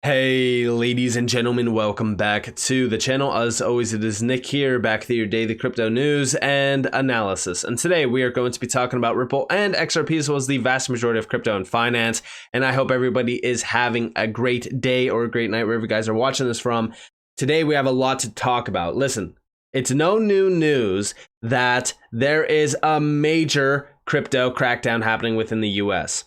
Hey ladies and gentlemen, welcome back to the channel. As always, it is Nick here, back with your daily crypto news and analysis. And today we are going to be talking about Ripple and XRP, as well as the vast majority of crypto and finance. And I hope everybody is having a great day or a great night wherever you guys are watching this from. Today we have a lot to talk about. Listen, it's no new news that there is a major crypto crackdown happening within the US.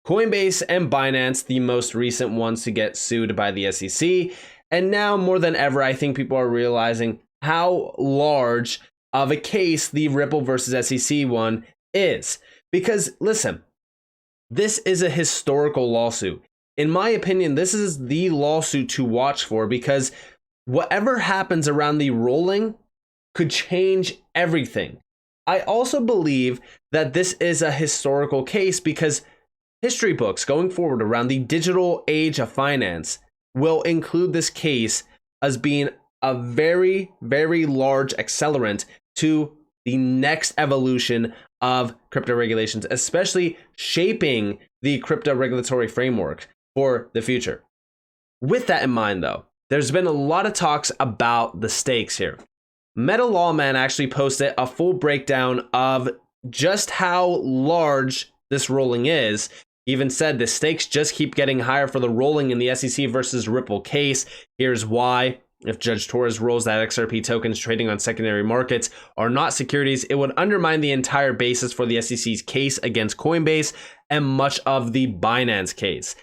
Coinbase and Binance, the most recent ones to get sued by the SEC. And now more than ever, I think people are realizing how large of a case the Ripple versus SEC one is. Because listen, this is a historical lawsuit. In my opinion, this is the lawsuit to watch for, because whatever happens around the ruling could change everything. I also believe that this is a historical case because history books going forward around the digital age of finance will include this case as being a very, very large accelerant to the next evolution of crypto regulations, especially shaping the crypto regulatory framework for the future. With that in mind, though, there's been a lot of talks about the stakes here. Meta Lawman actually posted a full breakdown of just how large this ruling is. He even said the stakes just keep getting higher for the ruling in the SEC versus Ripple case. Here's why. If Judge Torres rules that XRP tokens trading on secondary markets are not securities, it would undermine the entire basis for the SEC's case against Coinbase and much of the Binance case.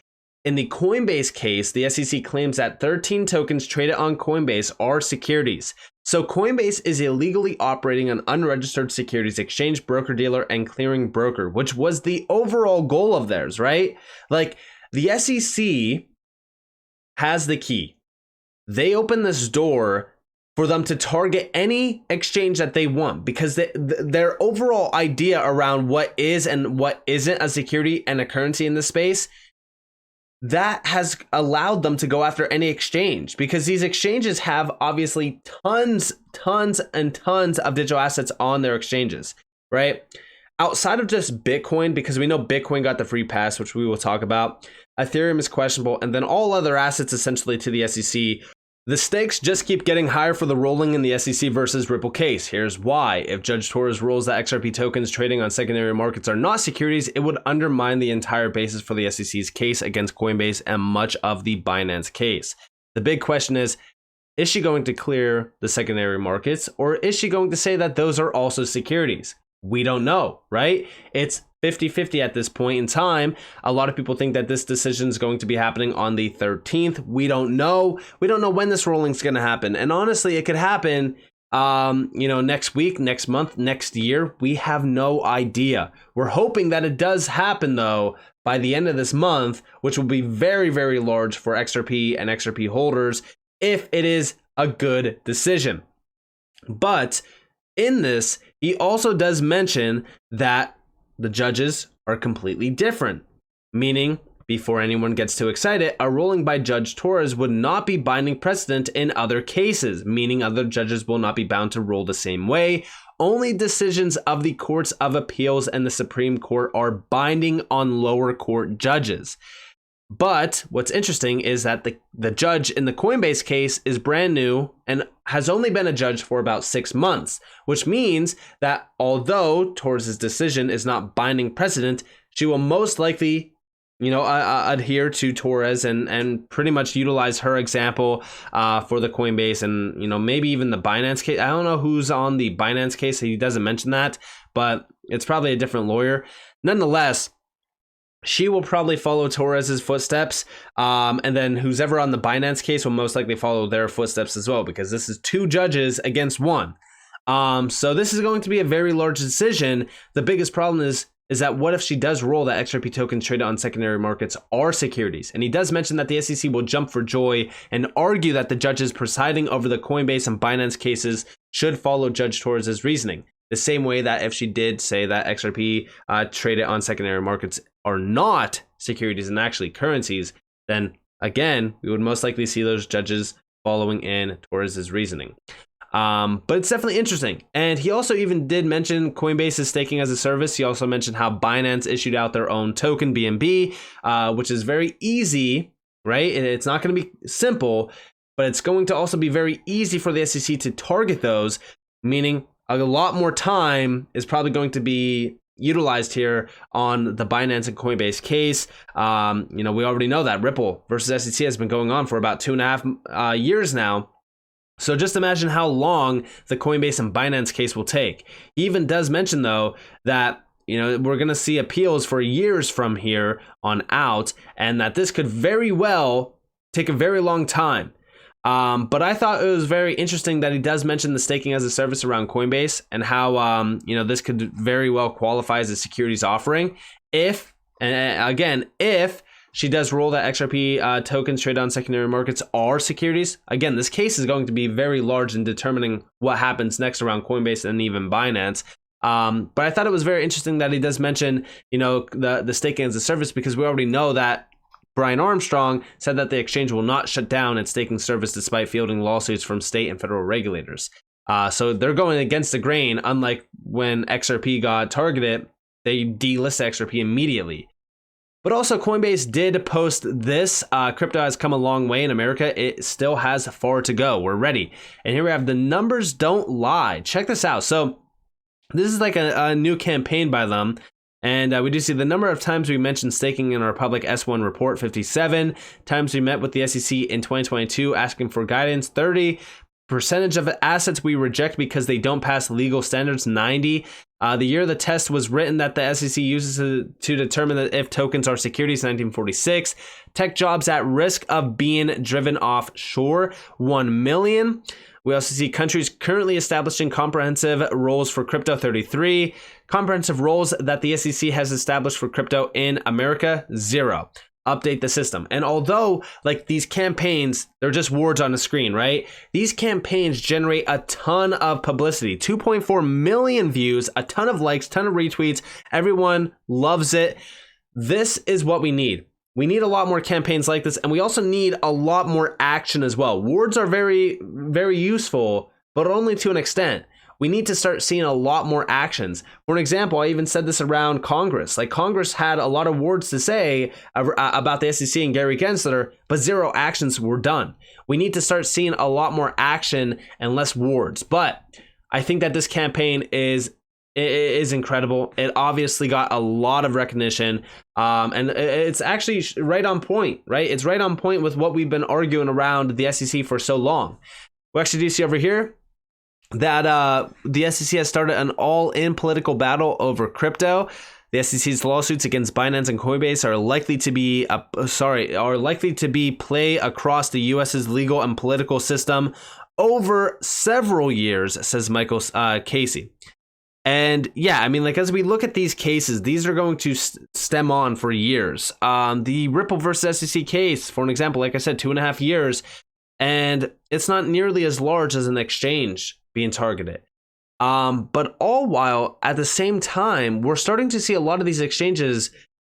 In the Coinbase case, the SEC claims that 13 tokens traded on Coinbase are securities. So Coinbase is illegally operating an unregistered securities exchange, broker-dealer, and clearing broker, which was the overall goal of theirs, right? Like, the SEC has the key. They open this door for them to target any exchange that they want, because their overall idea around what is and what isn't a security and a currency in this space, that has allowed them to go after any exchange, because these exchanges have obviously tons and tons of digital assets on their exchanges, right? Outside of just Bitcoin, because we know Bitcoin got the free pass, which we will talk about, Ethereum is questionable, and then all other assets essentially to the SEC. The stakes just keep getting higher for the ruling in the SEC versus Ripple case. Here's why. If Judge Torres rules that XRP tokens trading on secondary markets are not securities, it would undermine the entire basis for the SEC's case against Coinbase and much of the Binance case. The big question is she going to clear the secondary markets, or is she going to say that those are also securities? We don't know, right? It's 50-50 at this point in time. A lot of people think that this decision is going to be happening on the 13th. We don't know. We don't know when this ruling is going to happen. And honestly, it could happen, next week, next month, next year. We have no idea. We're hoping that it does happen, though, by the end of this month, which will be very, very large for XRP and XRP holders if it is a good decision. But in this, he also does mention that the judges are completely different, meaning, before anyone gets too excited, a ruling by Judge Torres would not be binding precedent in other cases, meaning other judges will not be bound to rule the same way. Only decisions of the courts of appeals and the Supreme Court are binding on lower court judges. But what's interesting is that the judge in the Coinbase case is brand new and has only been a judge for about 6 months, which means that although Torres' decision is not binding precedent, she will most likely, adhere to Torres and pretty much utilize her example for the Coinbase and, maybe even the Binance case. I don't know who's on the Binance case. He doesn't mention that, but it's probably a different lawyer. Nonetheless, she will probably follow Torres's footsteps, and then who's ever on the Binance case will most likely follow their footsteps as well, because this is 2 judges against 1. So this is going to be a very large decision. The biggest problem is that what if she does rule that XRP tokens traded on secondary markets are securities? And he does mention that the SEC will jump for joy and argue that the judges presiding over the Coinbase and Binance cases should follow Judge Torres's reasoning. The same way that if she did say that XRP traded on secondary markets are not securities and actually currencies, then again, we would most likely see those judges following in Torres's reasoning. But it's definitely interesting. And he also even did mention Coinbase is staking as a service. He also mentioned how Binance issued out their own token, BNB, which is very easy right? And it's not going to be simple, but it's going to also be very easy for the SEC to target those, meaning a lot more time is probably going to be utilized here on the Binance and Coinbase case. We already know that Ripple versus SEC has been going on for about 2.5 years now. So just imagine how long the Coinbase and Binance case will take. He even does mention, though, that we're going to see appeals for years from here on out, and that this could very well take a very long time. But I thought it was very interesting that he does mention the staking as a service around Coinbase and how this could very well qualify as a securities offering if she does rule that XRP tokens traded on secondary markets are securities. Again, this case is going to be very large in determining what happens next around Coinbase and even Binance. But I thought it was very interesting that he does mention, the staking as a service, because we already know that Brian Armstrong said that the exchange will not shut down its staking service despite fielding lawsuits from state and federal regulators. So they're going against the grain, unlike when XRP got targeted, they delisted XRP immediately. But also Coinbase did post this, crypto has come a long way in America. It still has far to go. We're ready. And here we have the numbers don't lie. Check this out. So this is like a new campaign by them. And we do see the number of times we mentioned staking in our public S1 report, 57. Times we met with the SEC in 2022 asking for guidance, 30. Percentage of assets we reject because they don't pass legal standards, 90. The year the test was written that the SEC uses to determine that if tokens are securities, 1946. Tech jobs at risk of being driven offshore, 1 million. We also see countries currently establishing comprehensive rules for crypto, 33. Comprehensive rules that the SEC has established for crypto in America, 0. Update the system. And although these campaigns, they're just words on a screen, right? These campaigns generate a ton of publicity, 2.4 million views, a ton of likes, ton of retweets. Everyone loves it. This is what we need. We need a lot more campaigns like this, and we also need a lot more action as well. Words are very, very useful, but only to an extent. We need to start seeing a lot more actions. For an example, I even said this around Congress. Congress had a lot of words to say about the SEC and Gary Gensler, but 0 actions were done. We need to start seeing a lot more action and less words. But I think that this campaign is incredible. It obviously got a lot of recognition, and it's actually right on point, right? It's right on point with what we've been arguing around the SEC for so long. We actually do see over here that the SEC has started an all-in political battle over crypto. The SEC's lawsuits against Binance and Coinbase are likely to be play across the U.S.'s legal and political system over several years, says Michael Casey. And yeah, as we look at these cases, these are going to stem on for years. The Ripple versus SEC case, for an example, like I said, 2.5 years, and it's not nearly as large as an exchange being targeted. But all while at the same time, we're starting to see a lot of these exchanges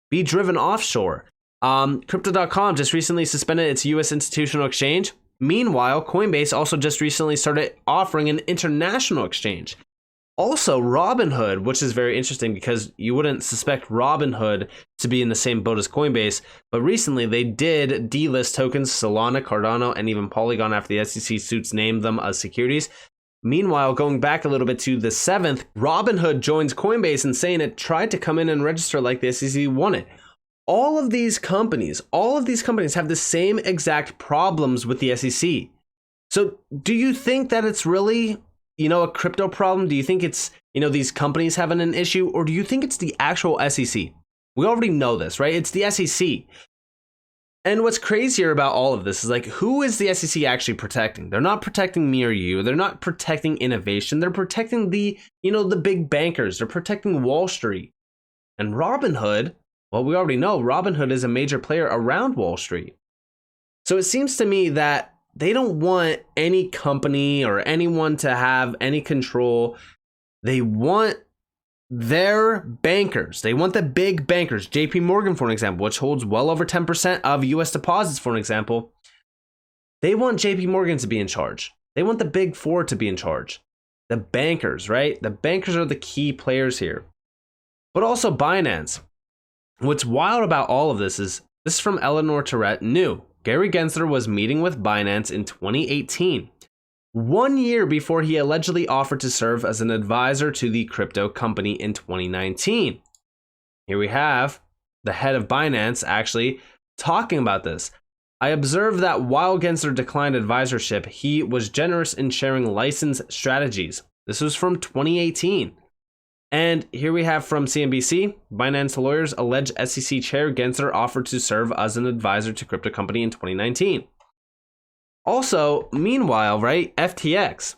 be driven offshore. Crypto.com just recently suspended its US institutional exchange. Meanwhile, Coinbase also just recently started offering an international exchange. Also, Robinhood, which is very interesting because you wouldn't suspect Robinhood to be in the same boat as Coinbase, but recently they did delist tokens Solana, Cardano, and even Polygon after the SEC suits named them as securities. Meanwhile, going back a little bit to the 7th, Robinhood joins Coinbase and saying it tried to come in and register like the SEC wanted. All of these companies have the same exact problems with the SEC. So do you think that it's really, a crypto problem? Do you think it's, these companies having an issue? Or do you think it's the actual SEC? We already know this, right? It's the SEC. And what's crazier about all of this is who is the SEC actually protecting? They're not protecting me or you. They're not protecting innovation. They're protecting the big bankers. They're protecting Wall Street. And Robinhood, well, we already know Robinhood is a major player around Wall Street. So it seems to me that they don't want any company or anyone to have any control. They want their bankers. They want the big bankers. JP Morgan, for an example, which holds well over 10% of US deposits, for an example. They want JP Morgan to be in charge. They want the big four to be in charge. The bankers, right? The bankers are the key players here. But also Binance. What's wild about all of this is from Eleanor Tourette, new. Gary Gensler was meeting with Binance in 2018, 1 year before he allegedly offered to serve as an advisor to the crypto company in 2019. Here we have the head of Binance actually talking about this. I observed that while Gensler declined advisorship, he was generous in sharing license strategies. This was from 2018. And here we have from CNBC, Binance lawyers allege SEC chair Gensler offered to serve as an advisor to crypto company in 2019. Also, meanwhile, right, FTX,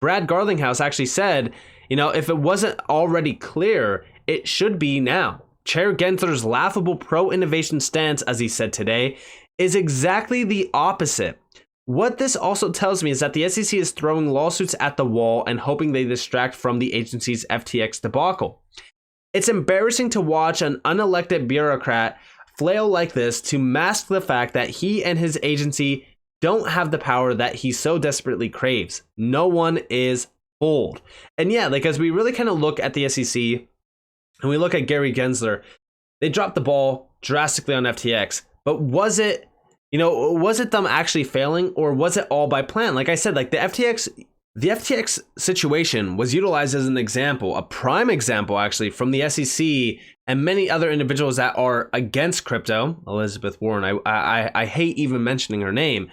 Brad Garlinghouse actually said, if it wasn't already clear, it should be now. Chair Gensler's laughable pro-innovation stance, as he said today, is exactly the opposite. What this also tells me is that the SEC is throwing lawsuits at the wall and hoping they distract from the agency's FTX debacle. It's embarrassing to watch an unelected bureaucrat flail like this to mask the fact that he and his agency don't have the power that he so desperately craves. No one is fooled. And yeah, as we really kind of look at the SEC and we look at Gary Gensler, they dropped the ball drastically on FTX. But was it them actually failing, or was it all by plan? Like I said, the FTX situation was utilized as an example, a prime example actually, from the SEC and many other individuals that are against crypto. Elizabeth Warren, I hate even mentioning her name.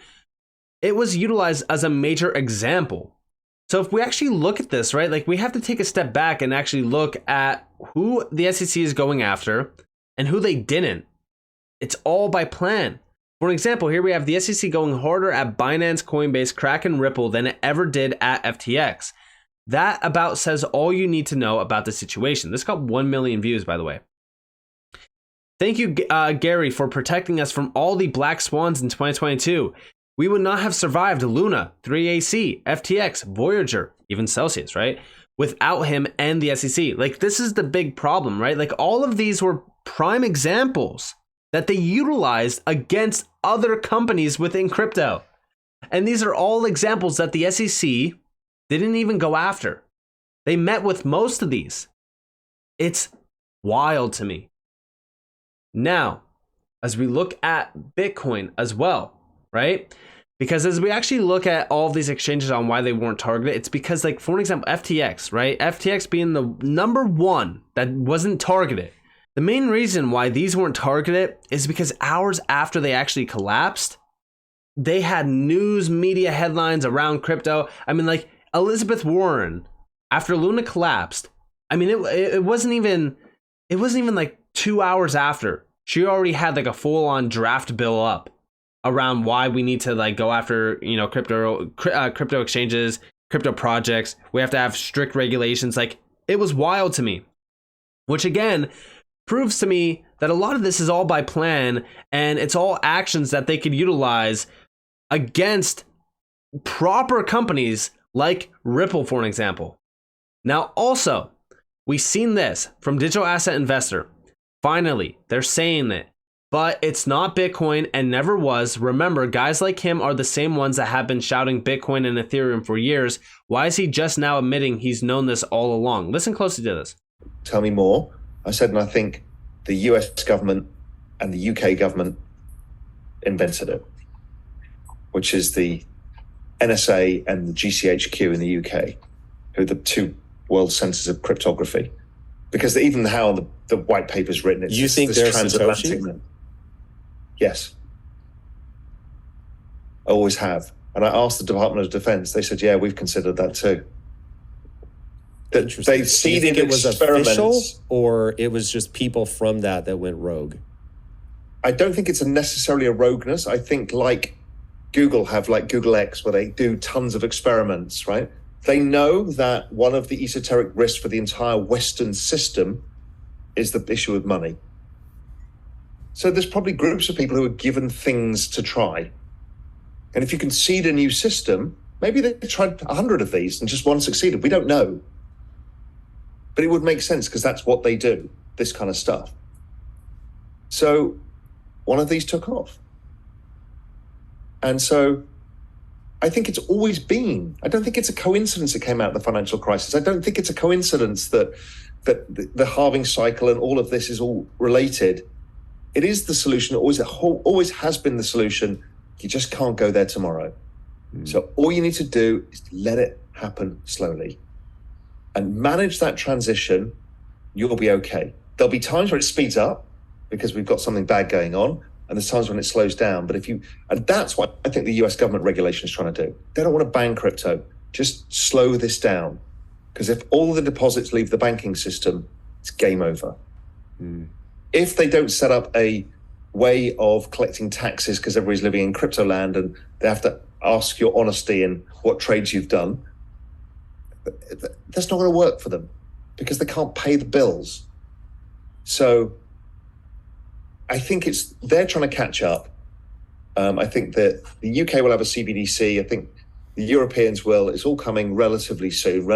It was utilized as a major example. So if we actually look at this, right, we have to take a step back and actually look at who the SEC is going after and who they didn't. It's all by plan. For example, here we have the SEC going harder at Binance, Coinbase, Kraken, Ripple than it ever did at FTX. That about says all you need to know about the situation. This got 1 million views, by the way. Thank you, Gary, for protecting us from all the black swans in 2022. We would not have survived Luna, 3AC, FTX, Voyager, even Celsius, right? Without him and the SEC. This is the big problem, right? All of these were prime examples that they utilized against other companies within crypto. And these are all examples that the SEC didn't even go after. They met with most of these. It's wild to me. Now, as we look at Bitcoin as well, right? Because as we actually look at all of these exchanges on why they weren't targeted, it's because, for example, FTX, right? FTX being the number one that wasn't targeted. The main reason why these weren't targeted is because hours after they actually collapsed, they had news media headlines around crypto. Elizabeth Warren, after Luna collapsed, it wasn't even 2 hours after. She already had a full-on draft bill up around why we need to go after, crypto exchanges, crypto projects. We have to have strict regulations. It was wild to me, which again proves to me that a lot of this is all by plan, and it's all actions that they could utilize against proper companies like Ripple, for an example. Now, also, we've seen this from Digital Asset Investor. Finally, they're saying it, but it's not Bitcoin and never was. Remember, guys like him are the same ones that have been shouting Bitcoin and Ethereum for years. Why is he just now admitting he's known this all along? Listen closely to this. Tell me more. I said, and I think the US government and the UK government invented it, which is the NSA and the GCHQ in the UK, who are the two world centers of cryptography. Because even how the white paper's written, it's you this, think this they're transatlantic. Yes. I always have. And I asked the Department of Defense, they said, yeah, we've considered that too. That they seeded it was official, experiments. or it was just people from that went rogue? I don't think it's necessarily a rogueness. I think like Google have Google X, where they do tons of experiments, right? They know that one of the esoteric risks for the entire Western system is the issue of money. So there's probably groups of people who are given things to try. And if you can seed a new system, maybe they tried 100 of these and just one succeeded. We don't know. But it would make sense because that's what they do, this kind of stuff. So one of these took off. And so I think it's always been. I don't think it's a coincidence it came out of the financial crisis. I don't think it's a coincidence that the halving cycle and all of this is all related. It is the solution. Always has been the solution You just can't go there tomorrow. So all you need to do is let it happen slowly and manage that transition. You'll be okay. There'll be times where it speeds up because we've got something bad going on, and there's times when it slows down. But and that's what I think the US government regulation is trying to do. They don't want to ban crypto. Just slow this down. Because if all the deposits leave the banking system, it's game over. If they don't set up a way of collecting taxes because everybody's living in crypto land and they have to ask your honesty in what trades you've done, that's not going to work for them because they can't pay the bills. So I think they're trying to catch up. I think that the UK will have a CBDC. I think the Europeans will. It's all coming relatively soon,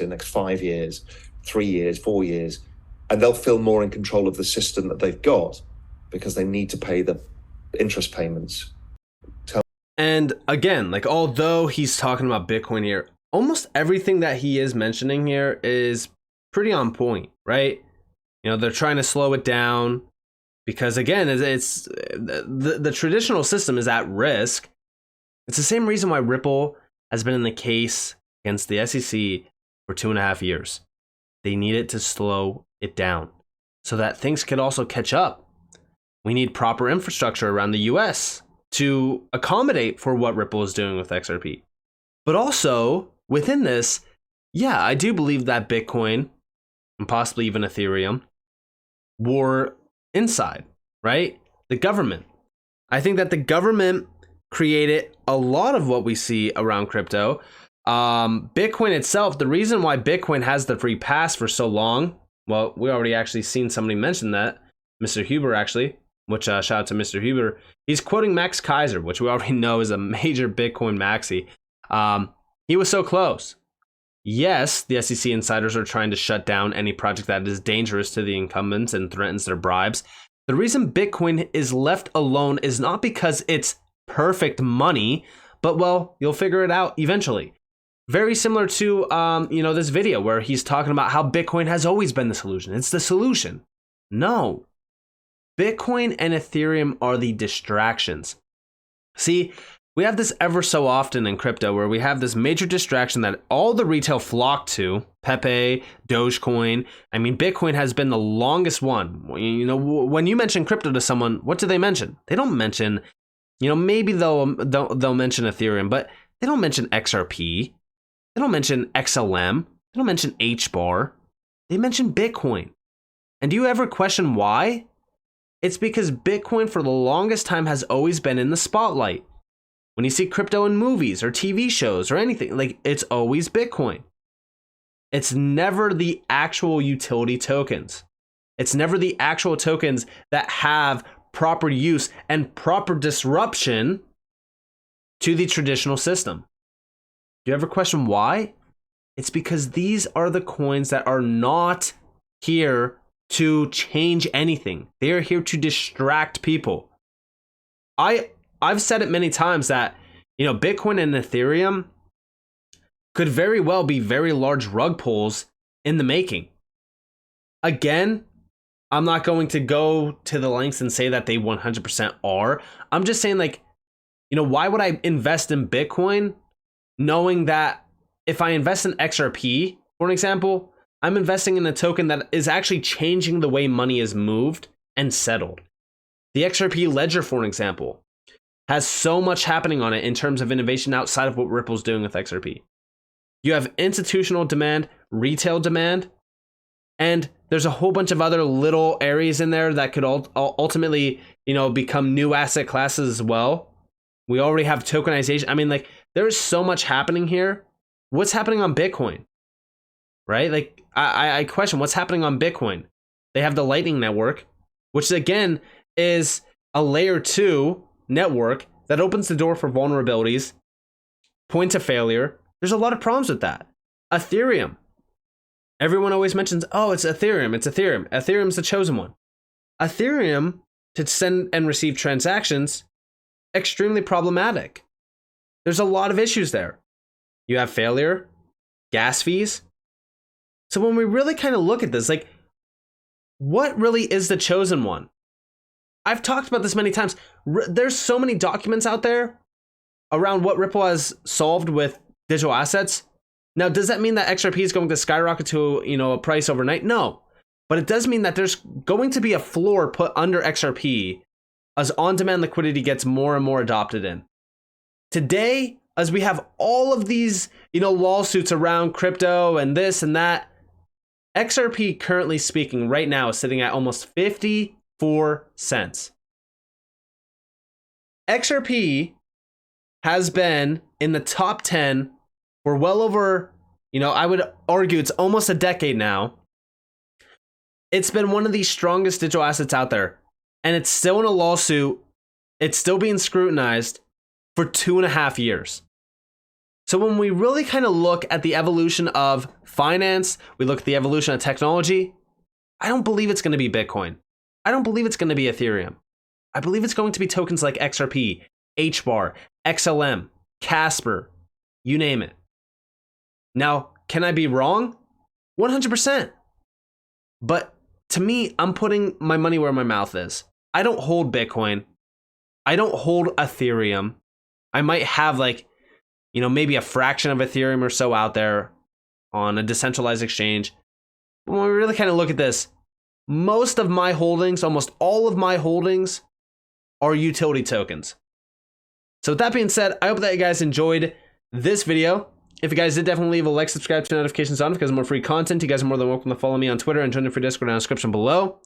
next 5 years, 3 years, 4 years. And they'll feel more in control of the system that they've got because they need to pay the interest payments. And again, like, although he's talking about Bitcoin here, almost everything that he is mentioning here is pretty on point, right? You know, they're trying to slow it down because, again, it's the traditional system is at risk. It's the same reason why Ripple has been in the case against the SEC for 2.5 years. They needed to slow it down so that things could also catch up. We need proper infrastructure around the US to accommodate for what Ripple is doing with XRP. But also, within this, yeah, I do believe that Bitcoin and possibly even Ethereum were inside, right? The government. I think that the government created a lot of what we see around crypto. Bitcoin itself, the reason why Bitcoin has the free pass for so long, well, we already actually seen somebody mention that, Mr. Huber actually, which shout out to Mr. Huber. He's quoting Max Kaiser, which we already know is a major Bitcoin maxi. He was so close. Yes, the SEC insiders are trying to shut down any project that is dangerous to the incumbents and threatens their bribes. The reason Bitcoin is left alone is not because it's perfect money, but, well, you'll figure it out eventually. Very similar to, this video where he's talking about how Bitcoin has always been the solution. It's the solution. No. Bitcoin and Ethereum are the distractions. See, we have this ever so often in crypto where we have this major distraction that all the retail flock to, Pepe, Dogecoin. I mean, Bitcoin has been the longest one. You know, when you mention crypto to someone, what do they mention? They don't mention, maybe they'll mention Ethereum, but they don't mention XRP. They don't mention XLM. They don't mention HBAR. They mention Bitcoin. And do you ever question why? It's because Bitcoin for the longest time has always been in the spotlight. When you see crypto in movies or TV shows or anything, like, it's always Bitcoin. It's never the actual utility tokens. It's never the actual tokens that have proper use and proper disruption to the traditional system. Do you ever question why? It's because these are the coins that are not here to change anything. They are here to distract people. I've said it many times that, Bitcoin and Ethereum could very well be very large rug pulls in the making. Again, I'm not going to go to the lengths and say that they 100% are. I'm just saying, why would I invest in Bitcoin knowing that if I invest in XRP, for an example, I'm investing in a token that is actually changing the way money is moved and settled. The XRP ledger, for an example, has so much happening on it in terms of innovation outside of what Ripple's doing with XRP. You have institutional demand, retail demand, and there's a whole bunch of other little areas in there that could ultimately, become new asset classes as well. We already have tokenization. I mean, there's so much happening here. What's happening on Bitcoin? Right? I question what's happening on Bitcoin. They have the Lightning Network, which again is a layer 2 network that opens the door for vulnerabilities, point of failure. There's a lot of problems with that. Ethereum. Everyone always mentions, oh, it's Ethereum. Ethereum's the chosen one. Ethereum, to send and receive transactions, extremely problematic. There's a lot of issues there. You have failure, gas fees. So when we really kind of look at this, what really is the chosen one? I've talked about this many times. There's so many documents out there around what Ripple has solved with digital assets. Now, does that mean that XRP is going to skyrocket to, a price overnight? No. But it does mean that there's going to be a floor put under XRP as on-demand liquidity gets more and more adopted in. Today, as we have all of these, lawsuits around crypto and this and that, XRP currently speaking right now is sitting at almost 54 cents. XRP has been in the top 10 for well over, I would argue it's almost a decade now. It's been one of the strongest digital assets out there, and it's still in a lawsuit. It's still being scrutinized for 2.5 years. So when we really kind of look at the evolution of finance, we look at the evolution of technology, I don't believe it's going to be Bitcoin. I don't believe it's going to be Ethereum. I believe it's going to be tokens like XRP, HBAR, XLM, Casper, you name it. Now, can I be wrong? 100%. But to me, I'm putting my money where my mouth is. I don't hold Bitcoin. I don't hold Ethereum. I might have maybe a fraction of Ethereum or so out there on a decentralized exchange. But when we really kind of look at this, most of my holdings, almost all of my holdings, are utility tokens. So with that being said, I hope that you guys enjoyed this video. If you guys did, definitely leave a like, subscribe, turn notifications on because more free content. You guys are more than welcome to follow me on Twitter and join the free Discord in the description below.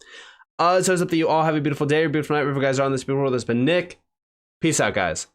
So it's up to you all. Have a beautiful day or beautiful night. Wherever you guys are on this beautiful world. That's been Nick. Peace out, guys.